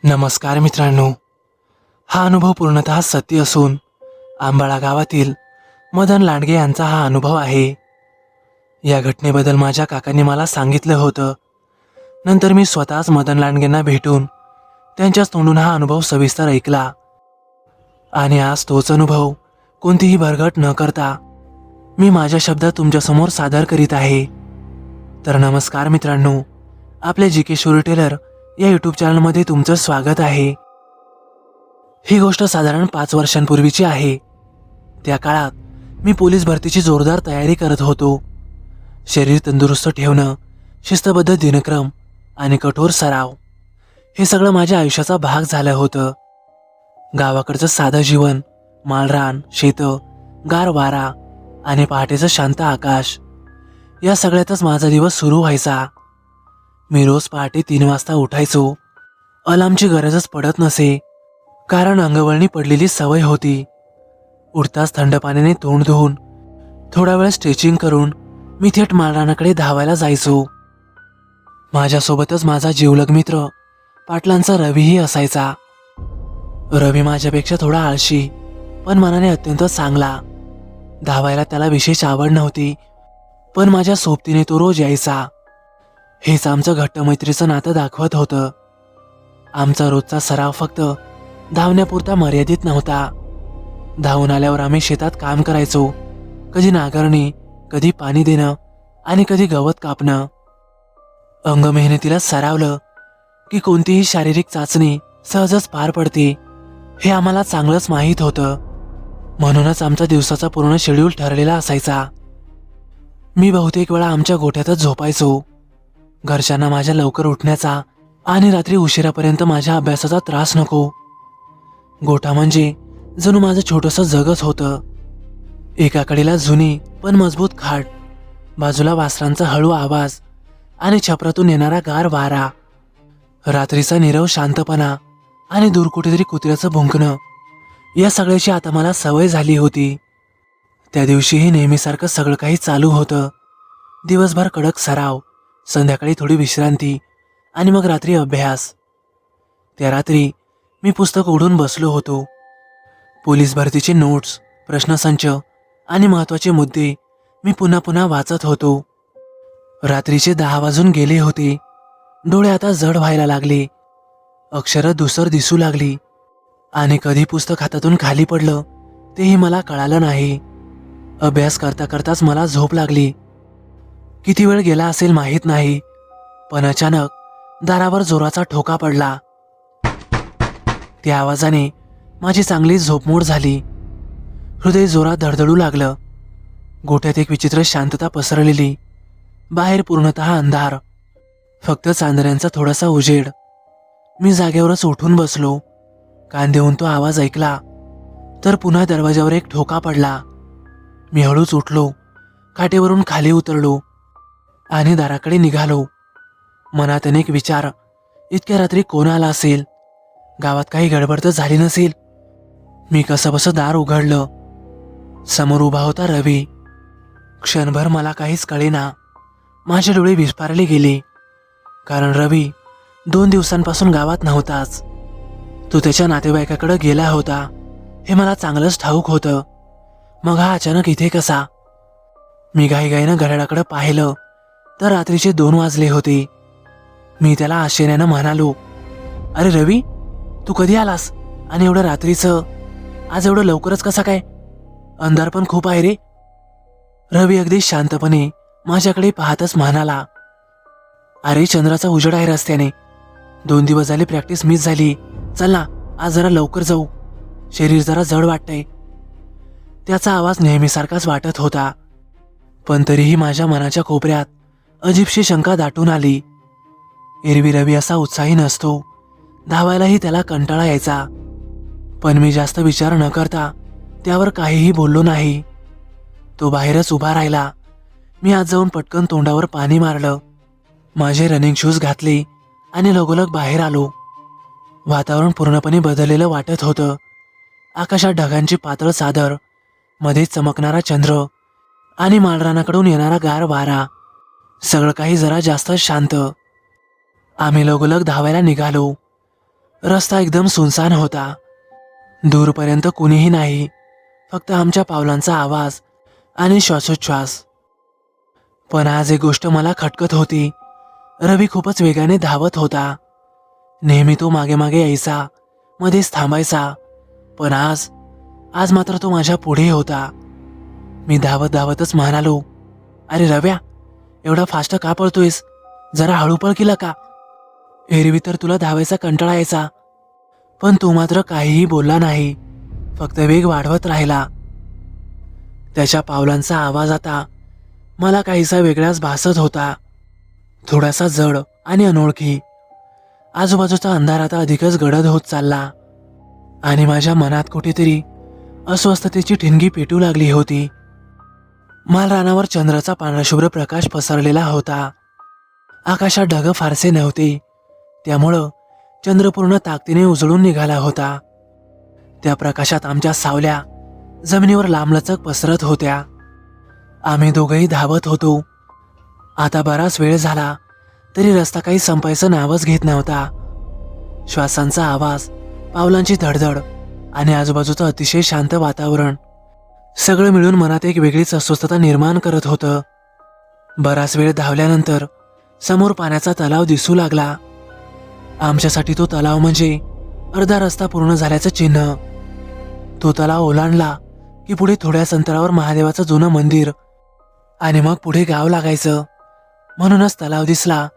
नमस्कार मित्रांनो, हा अनुभव पूर्णतः सत्य असून आंबाळा गावातील मदन लांडगे यांचा हा अनुभव आहे. या घटनेबद्दल माझ्या काकांनी मला सांगितलं होतं. नंतर मी स्वतःच मदन लांडगेंना भेटून त्यांच्याच तोंडून हा अनुभव सविस्तर ऐकला आणि आज तोच अनुभव कोणतीही भरघट न करता मी माझ्या शब्दात तुमच्यासमोर सादर करीत आहे. तर नमस्कार मित्रांनो, आपल्या जी के स्टोरी टेलर या यूट्यूब चॅनलमध्ये तुमचं स्वागत आहे. ही गोष्ट साधारण 5 वर्षांपूर्वीची आहे. त्या काळात मी पोलीस भरतीची जोरदार तयारी करत होतो. शरीर तंदुरुस्त ठेवणं, शिस्तबद्ध दिनक्रम आणि कठोर सराव हे सगळं माझ्या आयुष्याचा भाग झालं होतं. गावाकडचं साधं जीवन, माळरान, शेतं, गार वारा आणि पहाटेचं शांत आकाश या सगळ्यातच माझा दिवस सुरू व्हायचा. मी रोज पहाटे 3 वाजता उठायचो. अलार्मची गरजच पडत नसे, कारण अंगवळणी पडलेली सवय होती. उठताच थंड पाण्याने तोंड धुवून थोडा वेळ स्ट्रेचिंग करून मी थेट माळरानाकडे धावायला जायचो. माझ्यासोबतच माझा जिवलग मित्र पाटलांचा रवीही असायचा. रवी माझ्यापेक्षा थोडा आळशी पण मनाने अत्यंत चांगला. धावायला त्याला विशेष आवड नव्हती, पण माझ्या सोबतीने तो रोज यायचा. हेच आमचं घट्ट मैत्रीचं नातं दाखवत होतं. आमचा रोजचा सराव फक्त धावण्यापुरता मर्यादित नव्हता. धावून आल्यावर आम्ही शेतात काम करायचो. कधी नांगरणी, कधी पाणी देणं आणि कधी गवत कापणं. अंग मेहनतीला सरावलं की कोणतीही शारीरिक चाचणी सहजच पार पडते हे आम्हाला चांगलंच माहीत होतं. म्हणूनच आमचा दिवसाचा पूर्ण शेड्यूल ठरलेला असायचा. मी बहुतेक वेळा आमच्या गोठ्यातच झोपायचो. घरच्यांना माझ्या लवकर उठण्याचा आणि रात्री उशिरापर्यंत माझ्या अभ्यासाचा त्रास नको. गोठा म्हणजे जणू माझं छोटंसं जगच होतं. एका कडेला जुनी पण मजबूत खाट, बाजूला वासरांचा हळू आवाज आणि छपरातून येणारा गार वारा, रात्रीचा नीरव शांतपणा आणि दूर कुठेतरी कुत्र्याचं भुंकणं या सगळ्याची आता मला सवय झाली होती. त्या दिवशीही नेहमीसारखं सगळं काही चालू होतं. दिवसभर कडक सराव, संध्याकाळी थोडी विश्रांती आणि मग रात्री अभ्यास. त्या रात्री मी पुस्तक उघडून बसलो होतो. पोलीस भरतीचे नोट्स, प्रश्नसंच आणि महत्त्वाचे मुद्दे मी पुन्हा पुन्हा वाचत होतो. रात्रीचे 10 वाजून गेले होते. डोळे आता जड व्हायला लागले. अक्षरं धुसर दिसू लागली आणि कधी पुस्तक हातातून खाली पडलं तेही मला कळालं नाही. अभ्यास करता करताच मला झोप लागली. किती वेळ गेला असेल माहीत नाही, पण अचानक दारावर जोराचा ठोका पडला. त्या आवाजाने माझी चांगली झोपमोड झाली. हृदय जोरात धडधडू लागलं. गोठ्यात एक विचित्र शांतता पसरलेली. बाहेर पूर्णतः अंधार, फक्त चांदण्यांचा थोडासा उजेड. मी जागेवरच उठून बसलो. कान देऊन तो आवाज ऐकला तर पुन्हा दरवाजावर एक ठोका पडला. मी हळूच उठलो, खाटेवरून खाली उतरलो आणि दाराकडे निघालो. मनात अनेक विचार. इतक्या रात्री कोण आला असेल? गावात काही गडबड तर झाली नसेल? मी कसंबसं दार उघडलं. समोर उभा होता रवी. क्षणभर मला काहीच कळेना. माझे डोळे विस्फारले गेले, कारण रवी 2 दिवसांपासून गावात नव्हताच. तो त्याच्या नातेवाईकाकडे गेला होता हे मला चांगलंच ठाऊक होतं. मग हा अचानक इथे कसा? मी घाईघाईनं घड्याळाकडे पाहिलं तर रात्रीचे 2 वाजले होते. मी त्याला आश्चर्यानं म्हणालो, "अरे रवी, तू कधी आलास? आणि एवढं रात्रीचं? आज एवढं लवकरच कसा काय? अंधार पण खूप आहे रे." रवी अगदी शांतपणे माझ्याकडे पाहतच म्हणाला, "अरे चंद्राचा उजेड आहे रस्त्याने. 2 दिवस झाले प्रॅक्टिस मिस झाली. चल ना, आज जरा लवकर जाऊ. शरीर जरा जड वाटतंय." त्याचा आवाज नेहमीसारखाच वाटत होता, पण तरीही माझ्या मनाच्या कोपऱ्यात अजीबशी शंका दाटून आली. एरवी रवी असा उत्साही नसतो. धावायलाही त्याला कंटाळा यायचा. पण मी जास्त विचार न करता त्यावर काहीही बोललो नाही. तो बाहेरच उभा राहिला. मी आत जाऊन पटकन तोंडावर पाणी मारलं. माझे रनिंग शूज घातले आणि लगोलग बाहेर आलो. वातावरण पूर्णपणे बदललेलं वाटत होतं. आकाशात ढगांची पातळ चादर, मध्ये चमकणारा चंद्र आणि माळरानाकडून येणारा गार वारा. सगळं काही जरा जास्त शांत. आम्ही लगोलग धावायला निघालो. रस्ता एकदम सुनसान होता. दूरपर्यंत कुणीही नाही, फक्त आमच्या पावलांचा आवाज आणि श्वासोच्छ्वास. पण आज एक गोष्ट मला खटकत होती. रवी खूपच वेगाने धावत होता. नेहमी तो मागे मागे यायचा, मध्येच थांबायचा. पण आज आज मात्र तो माझ्या पुढे होता. मी धावत धावतच म्हणालो, अरे रव्या, एवढा फास्ट का पळतोयस? जरा हळू पळ केला का? एरवी तर तुला धावायचा कंटाळा यायचा. पण तू मात्र काहीही बोलला नाही, फक्त वेग वाढवत राहिला. त्याच्या पावलांचा आवाज आता मला काहीसा वेगळाच भासत होता, थोडासा जड आणि अनोळखी. आजूबाजूचा अंधार आता अधिकच गडद होत चालला आणि माझ्या मनात कुठेतरी अस्वस्थतेची ठिणगी पेटू लागली होती. मालरानावर चंद्राचा पांढराशुभ्र प्रकाश पसरलेला होता. आकाशात ढग फारसे नव्हते, त्यामुळं चंद्र पूर्ण ताकदीने उजळून निघाला होता. त्या प्रकाशात आमच्या सावल्या जमिनीवर लांबलचक पसरत होत्या. आम्ही दोघंही धावत होतो. आता बराच वेळ झाला तरी रस्ता काही संपायचं नावच घेत नव्हता. श्वासांचा आवाज, पावलांची धडधड आणि आजूबाजूचं अतिशय शांत वातावरण सगळं मिळून मनात एक वेगळीच अस्वस्थता निर्माण करत होतं. बराच वेळ धावल्यानंतर समोर पाण्याचा तलाव दिसू लागला. आमच्यासाठी तो तलाव म्हणजे अर्धा रस्ता पूर्ण झाल्याचं चिन्ह. तो तलाव ओलांडला की पुढे थोड्याच अंतरावर महादेवाचं जुनं मंदिर आणि मग पुढे गाव लागायचं. म्हणूनच तलाव दिसला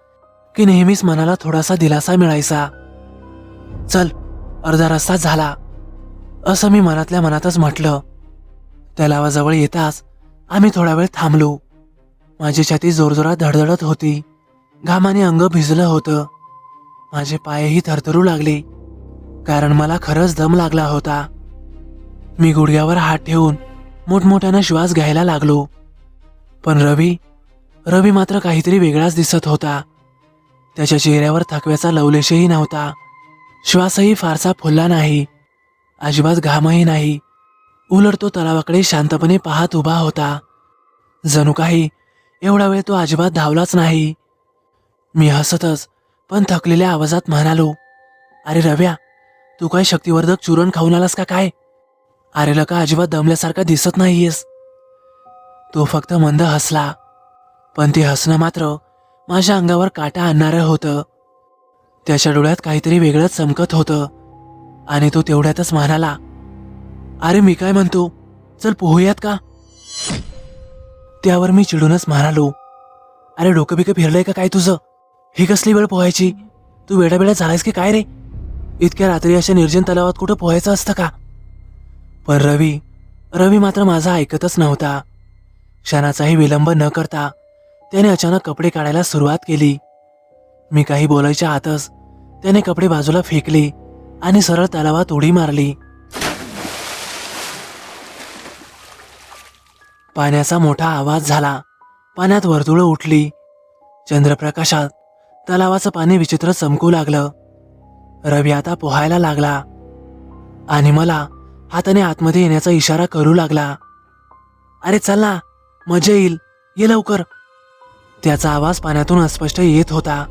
की नेहमीच मनाला थोडासा दिलासा मिळायचा. चल, अर्धा रस्ता झाला, असं मी मनातल्या मनातच म्हटलं. तलावाजवळ येताच आम्ही थोडा वेळ थांबलो. माझी छाती जोरजोरात धडधडत होती. घामाने अंग भिजलं होतं. माझे पायही थरथरू लागले, कारण मला खरंच दम लागला होता. मी गुडघ्यावर हात ठेवून मोठमोठ्यानं श्वास घ्यायला लागलो. पण रवी मात्र काहीतरी वेगळाच दिसत होता. त्याच्या चेहऱ्यावर थकव्याचा लवलेशही नव्हता. श्वासही फारसा फुलला नाही, अजिबात घामही नाही. उलट तो तलावाकडे शांतपणे पाहत उभा होता. जणू काही एवढा वेळ तो अजिबात धावलाच नाही. मी हसतच पण थकलेल्या आवाजात म्हणालो, अरे रव्या, तू काय शक्तिवर्धक चूर्ण खाऊन आलास का काय? अरे लका, अजिबात दमल्यासारखा दिसत नाहीयेस. तो फक्त मंद हसला, पण ते हसणं मात्र माझ्या अंगावर काटा आणणारं होतं. त्याच्या डोळ्यात काहीतरी वेगळंच चमकत होतं आणि तो तेवढ्यातच म्हणाला, अरे मी काय म्हणतो, चल पोहूयात का? त्यावर मी चिडूनच म्हणालो, अरे डोकं बिकं फिरलंय का काय तुझं? ही कसली वेळ पोहायची? तू वेडावेडा झालायस की काय रे? इतक्या रात्री अशा निर्जन तलावात कुठं पोहायचं असतं का? पण रवी मात्र माझा ऐकतच नव्हता. क्षणाचाही विलंब न करता त्याने अचानक कपडे काढायला सुरुवात केली. मी काही बोलायच्या आतच त्याने कपडे बाजूला फेकले आणि सरळ तलावात उडी मारली. पाण्याचा मोठा आवाज झाला. पाण्यात वर्तुळं उठली. चंद्रप्रकाशात तलावाचं पाणी विचित्र चमकू लागलं. रवी आता पोहायला लागला आणि मला हाताने आतमध्ये येण्याचा इशारा करू लागला. अरे चल ना, मजा येईल, ये लवकर. त्याचा आवाज पाण्यातून अस्पष्ट येत होता.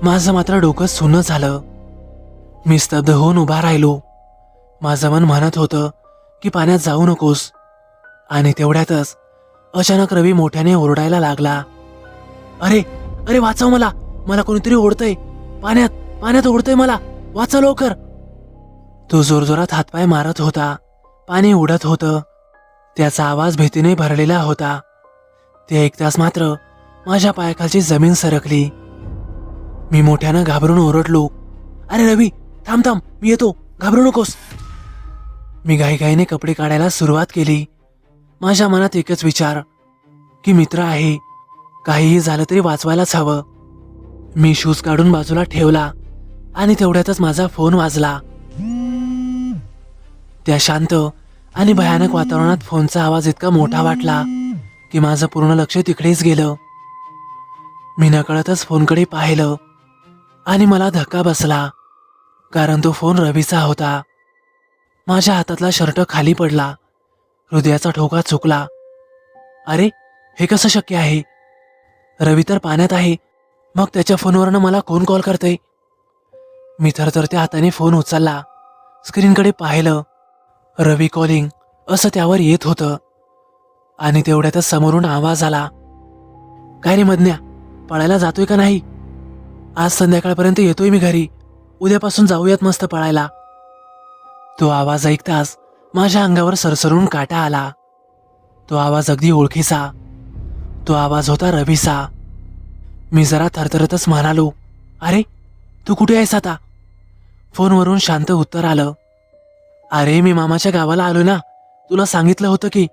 माझं मात्र डोकं सुन्न झालं. मी स्तब्ध होऊन उभा राहिलो. माझं मन म्हणत होतं की पाण्यात जाऊ नकोस. आणि तेवढ्यातच अचानक रवी मोठ्याने ओरडायला लागला, अरे अरे वाचव मला, मला कोणीतरी ओढतंय, पाण्यात ओढतंय मला, वाचव लवकर. तो जोरजोरात हातपाय मारत होता. पाणी उडत होतं. त्याचा आवाज भीतीने भरलेला होता. ते ऐकताच मात्र माझ्या पायाखालची जमीन सरकली. मी मोठ्यानं घाबरून ओरडलो, अरे रवी, थांब, मी येतो, घाबरू नकोस. मी घाईघाईने कपडे काढायला सुरुवात केली. माझ्या मनात एकच विचार की मित्र आहे, काहीही झालं तरी वाचवायलाच हवं. मी शूज काढून बाजूला ठेवला आणि तेवढ्यातच माझा फोन वाजला. त्या शांत आणि भयानक वातावरणात फोनचा आवाज इतका मोठा वाटला की माझं पूर्ण लक्ष तिकडेच गेलं. मी नकळतच फोनकडे पाहिलं आणि मला धक्का बसला, कारण तो फोन रवीचा होता. माझ्या हातातला शर्ट खाली पडला. हृदयाचा ठोका चुकला. अरे, हे कसं शक्य आहे? रवी तर पाण्यात आहे, मग त्याच्या फोनवरनं मला कोण कॉल करतंय? मी थरथरत्या हाताने फोन उचलला. स्क्रीनकडे पाहिलं. रवी कॉलिंग असं त्यावर येत होतं. आणि तेवढ्यातच समोरून आवाज आला. काय रे मदन्या, पळायला जातोय का नाही? आज संध्याकाळपर्यंत येतोय मी घरी. उद्यापासून जाऊयात मस्त पळायला. तो आवाज ऐकताच माझ्या अंगावर सरसरून काटा आला. तो आवाज अगदी ओळखीचा. तो आवाज होता रवीचा. मी जरा थरथरतच म्हणालो, अरे तू कुठे आहेस आता? फोनवरून शांत उत्तर आलं, अरे मी मामाच्या गावाला आलो ना, तुला सांगितलं होतं की.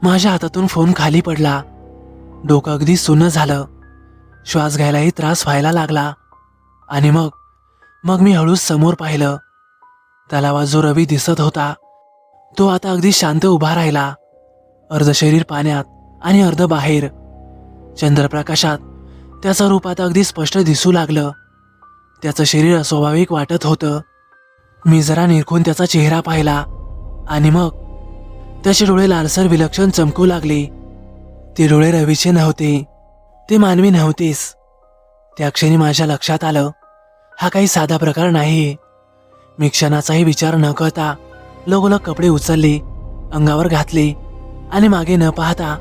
माझ्या हातातून फोन खाली पडला. डोकं अगदी सुन्न झालं. श्वास घ्यायलाही त्रास व्हायला लागला. आणि मग मी हळूच समोर पाहिलं. तलावात जो रवी दिसत होता तो आता अगदी शांत उभा राहिला. अर्ध शरीर पाण्यात आणि अर्ध बाहेर. चंद्रप्रकाशात त्याचं रूप आता अगदी स्पष्ट दिसू लागलं. त्याचं शरीर अस्वाभाविक वाटत होतं. मी जरा निरखून त्याचा चेहरा पाहिला. आणि मग त्याचे डोळे लालसर विलक्षण चमकू लागले. ते डोळे रवीचे नव्हते, ते मानवी नव्हतेच. त्या क्षणी माझ्या लक्षात आलं, हा काही साधा प्रकार नाही. मी क्षणाचाही विचार न करता लगोलग कपडे उचलले, अंगावर घातले आणि मागे न पाहता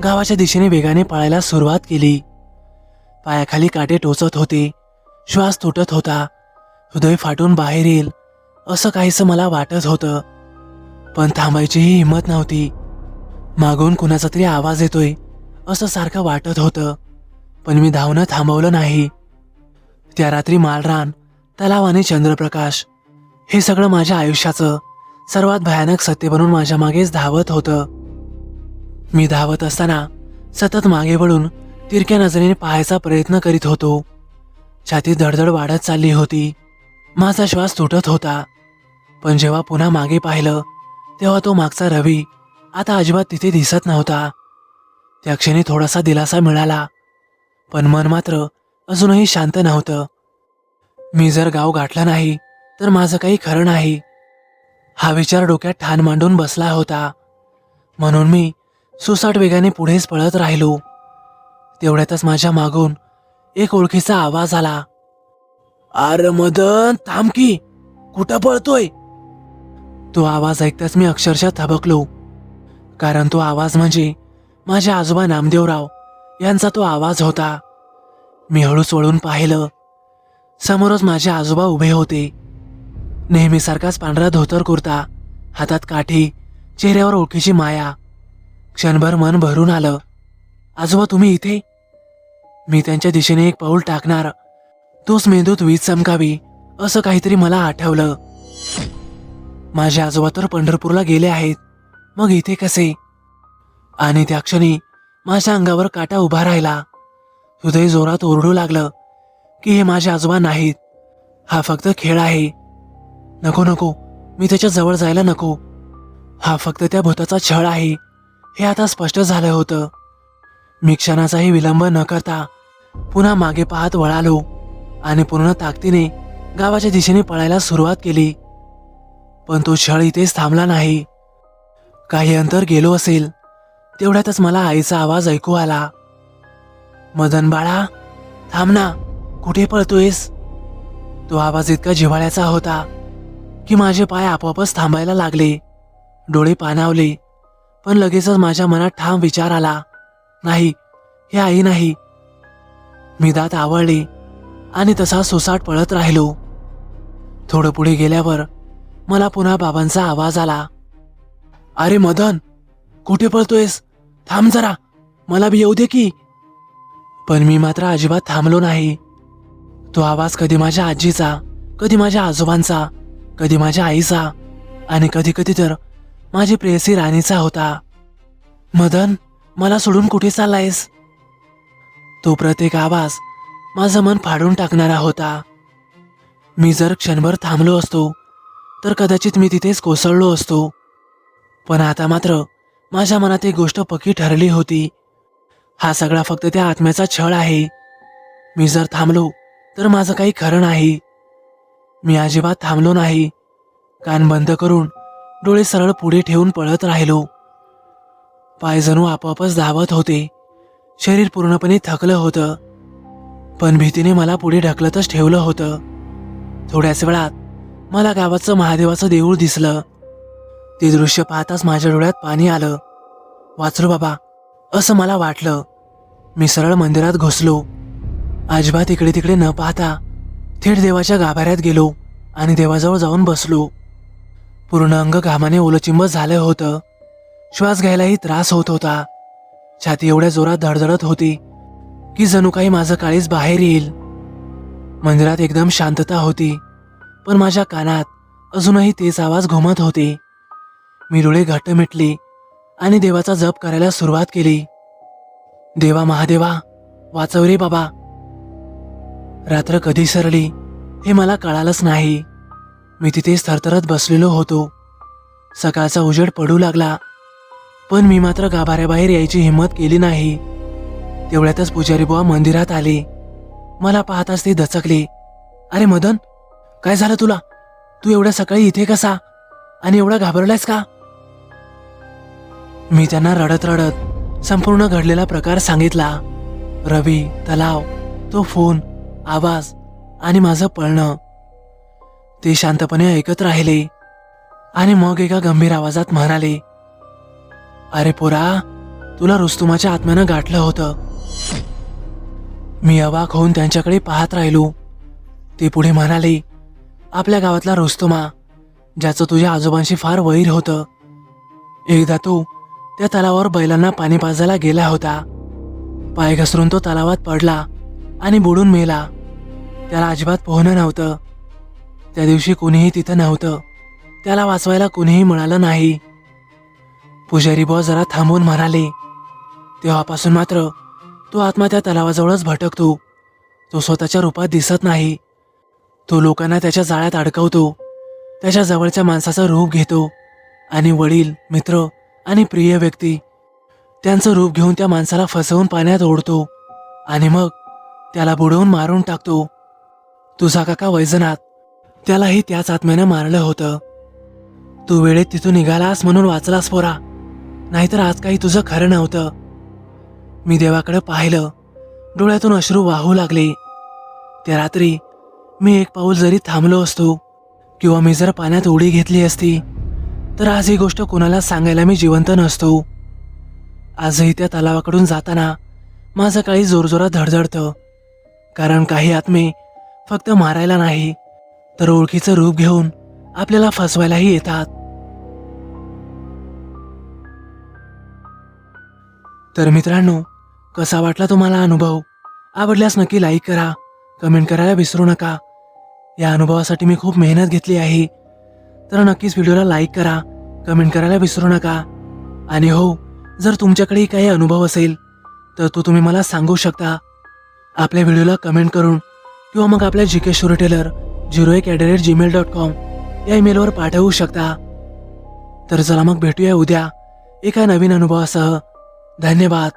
गावाच्या दिशेने वेगाने पळायला सुरुवात केली. पायाखाली काटे टोचत होते, श्वास तुटत होता, हृदय फाटून बाहेर येईल असं काहीसं मला वाटत होतं. पण थांबायचीही हिंमत नव्हती. मागून कुणाचा तरी आवाज येतोय असं सारखं वाटत होतं, पण मी धावणं थांबवलं नाही. त्या रात्री मालरान, तलाव आणि चंद्रप्रकाश हे सगळं माझ्या आयुष्याचं सर्वात भयानक सत्य बनून माझ्या मागेच धावत होतं. मी धावत असताना सतत मागे वळून तिरक्या नजरेने पाहायचा प्रयत्न करीत होतो. छातीत धडधड वाढत चालली होती. माझा श्वास तुटत होता. पण जेव्हा पुन्हा मागे पाहिलं तेव्हा तो मागचा रवी आता अजिबात तिथे दिसत नव्हता. त्या क्षणी थोडासा दिलासा मिळाला, पण मन मात्र अजूनही शांत नव्हतं. मी जर गाव गाठलं नाही तर माझं काही खरं नाही, हा विचार डोक्यात ठाण मांडून बसला होता. म्हणून मी सुसाट वेगाने पुढेच पळत राहिलो. तेवढ्यातच माझ्या मागून एक ओळखीचा आवाज आला, अरे मदन, थांब की, कुठं पळतोय? तो आवाज ऐकताच मी अक्षरशः थबकलो. कारण तो आवाज म्हणजे माझ्या आजोबा नामदेवराव यांचा तो आवाज होता. मी हळूच वळून पाहिलं. समोरच माझे आजोबा उभे होते. नेहमीसारखाच पांढरा धोतर कुर्ता, हातात काठी, चेहऱ्यावर ओळखीची माया. क्षणभर मन भरून आलं. आजोबा तुम्ही इथे? मी त्यांच्या दिशेने एक पाऊल टाकणार तोच मेंदूत वीज चमकावी असं काहीतरी मला आठवलं. माझे आजोबा तर पंढरपूरला गेले आहेत, मग इथे कसे? आणि त्या क्षणी माझ्या अंगावर काटा उभा राहिला. हृदय जोरात ओरडू लागलं की हे माझे आजोबा नाहीत, हा फक्त खेळ आहे. नको नको, मी त्याच्या जवळ जायला नको. हा फक्त त्या भूताचा छळ आहे, हे आता स्पष्ट झालं होतं. मी क्षणाचाही विलंब न करता पुन्हा मागे पाहत वळालो आणि पूर्ण ताकदीने गावाच्या दिशेने पळायला सुरुवात केली. पण तो छळ इथेच थांबला नाही. काही अंतर गेलो असेल तेवढ्यातच मला आईचा आवाज ऐकू आला, मदन बाळा, थांब ना, कुठे पळतोयस? तो आवाज इतका जिव्हाळ्याचा होता की माझे पाय आपोआपच थांबायला लागले. डोळे पाणावले, पण लगेचच माझ्या मनात ठाम विचार आला, नाही, हे आई नाही. मी दात आवळले आणि तसा सुसाट पळत राहिलो. थोडं पुढे गेल्यावर मला पुन्हा बाबांचा आवाज आला, अरे मदन, कुठे पळतोयस? थांब जरा, मला बी येऊ दे की. पण मी मात्र अजिबात थांबलो नाही. तो आवाज कधी माझ्या आजीचा, कधी माझ्या आजोबांचा, कधी माझ्या आईचा आणि कधी कधी तर माझी प्रेयसी राणीचा होता. मदन, मला सोडून कुठे चाललायस? तो प्रत्येक आवाज माझं मन फाडून टाकणारा होता. मी जर क्षणभर थांबलो असतो तर कदाचित मी तिथेच कोसळलो असतो. पण आता मात्र माझ्या मनात एक गोष्ट पक्की ठरली होती, हा सगळा फक्त त्या आत्म्याचा छळ आहे. मी जर थांबलो तर माझं काही खरं नाही. मी अजिबात थांबलो नाही. कान बंद करून डोळे सरळ पुढे ठेवून पळत राहिलो. पाय जणू आपोआपच धावत होते. शरीर पूर्णपणे थकलं होतं, पण भीतीने मला पुढे ढकलतच ठेवलं होतं. थोड्याच वेळात मला गावाचं महादेवाचं देऊळ दिसलं. ते दृश्य पाहताच माझ्या डोळ्यात पाणी आलं. वाचलो बाबा, असं मला वाटलं. मी सरळ मंदिरात घुसलो. अजिबात इकडे तिकडे न पाहता थेट देवाच्या गाभाऱ्यात गेलो आणि देवाजवळ जाऊन बसलो. पूर्ण अंग घामाने ओलचिंब झालं होतं. श्वास घ्यायलाही त्रास होत होता. छाती एवढ्या जोरात धडधडत होती की जणू काही माझं काळीज बाहेर येईल. मंदिरात एकदम शांतता होती, पण माझ्या कानात अजूनही तेच आवाज घुमत होते. मी डोळे घट्ट मिटली आणि देवाचा जप करायला सुरुवात केली. देवा महादेवा, वाचव रे बाबा. रात्र कधी सरली हे मला कळालंच नाही. मी तिथेच थरथरत बसलेलो होतो. सकाळचा उजेड पडू लागला, पण मी मात्र गाभाऱ्याबाहेर यायची हिंमत केली नाही. तेवढ्यातच पुजारी बुवा मंदिरात आले. मला पाहताच ते दचकले. अरे मदन, काय झालं तुला? तू एवढ्या सकाळी इथे कसा आणि एवढा घाबरलायस का? मी त्यांना रडत रडत संपूर्ण घडलेला प्रकार सांगितला. रवी, तलाव, तो फोन, आवाज आणि माझं पळणं. ते शांतपणे ऐकत राहिले आणि मग एका गंभीर आवाजात म्हणाले, अरे पोरा, तुला रुस्तुमाच्या आत्म्यानं गाठलं होतं. मी अवाक होऊन त्यांच्याकडे पाहत राहिलो. ते पुढे म्हणाले, आपल्या गावातला रुस्तुमा, ज्याचं तुझ्या आजोबांशी फार वैर होतं. एकदा तो त्या तलावावर बैलांना पाणी पाजायला गेला होता. पाय घसरून तो तलावात पडला आणि बुडून मेला. त्याला अजिबात पोहणं नव्हतं. त्या दिवशी कोणीही तिथं नव्हतं. त्याला वाचवायला कोणीही मिळालं नाही. पुजारी बुवा जरा थांबून म्हणाले, तेव्हापासून मात्र तो आत्मा त्या तलावाजवळच भटकतो. तो स्वतःच्या रूपात दिसत नाही. तो लोकांना त्याच्या जाळ्यात अडकवतो. त्याच्या जवळच्या माणसाचं रूप घेतो आणि वडील, मित्र आणि प्रिय व्यक्ती त्यांचं रूप घेऊन त्या माणसाला फसवून पाण्यात ओढतो आणि मग त्याला बुडवून मारून टाकतो. तुझा काका वैजनाथ, त्यालाही त्याच आत्म्यानं मारलं होतं. तू वेळेत तिथून निघालास म्हणून वाचलास पोरा, नाहीतर आज काही तुझं खरं नव्हतं. मी देवाकडे पाहिलं. डोळ्यातून अश्रू वाहू लागले. त्या रात्री मी एक पाऊल जरी थांबलो असतो किंवा मी जर पाण्यात उडी घेतली असती तर आज ही गोष्ट कोणाला सांगायला मी जिवंत नसतो. आजही त्या तलावाकडून जाताना माझं काही जोरजोरात धडधडतं, कारण काही आत्मे फक्त मारायला नाही तर ओळखीचं रूप घेऊन आपल्याला फसवायलाही येतात. तर मित्रांनो, कसा वाटला तुम्हाला अनुभव? आवडल्यास नक्की लाईक करा, कमेंट करायला विसरू नका. या अनुभवासाठी मी खूप मेहनत घेतली आहे, तर नक्कीच व्हिडिओला लाईक करा, कमेंट करायला विसरू नका. आणि हो, जर तुमच्याकडेही काही अनुभव असेल तर तो तुम्ही मला सांगू शकता. आपल्या व्हिडिओला कमेंट करून किंवा मग आपल्या gkstoryteller01@gmail.com या ईमेलवर पाठवू शकता. तर चला मग भेटूया उद्या एका नवीन अनुभवासह. धन्यवाद.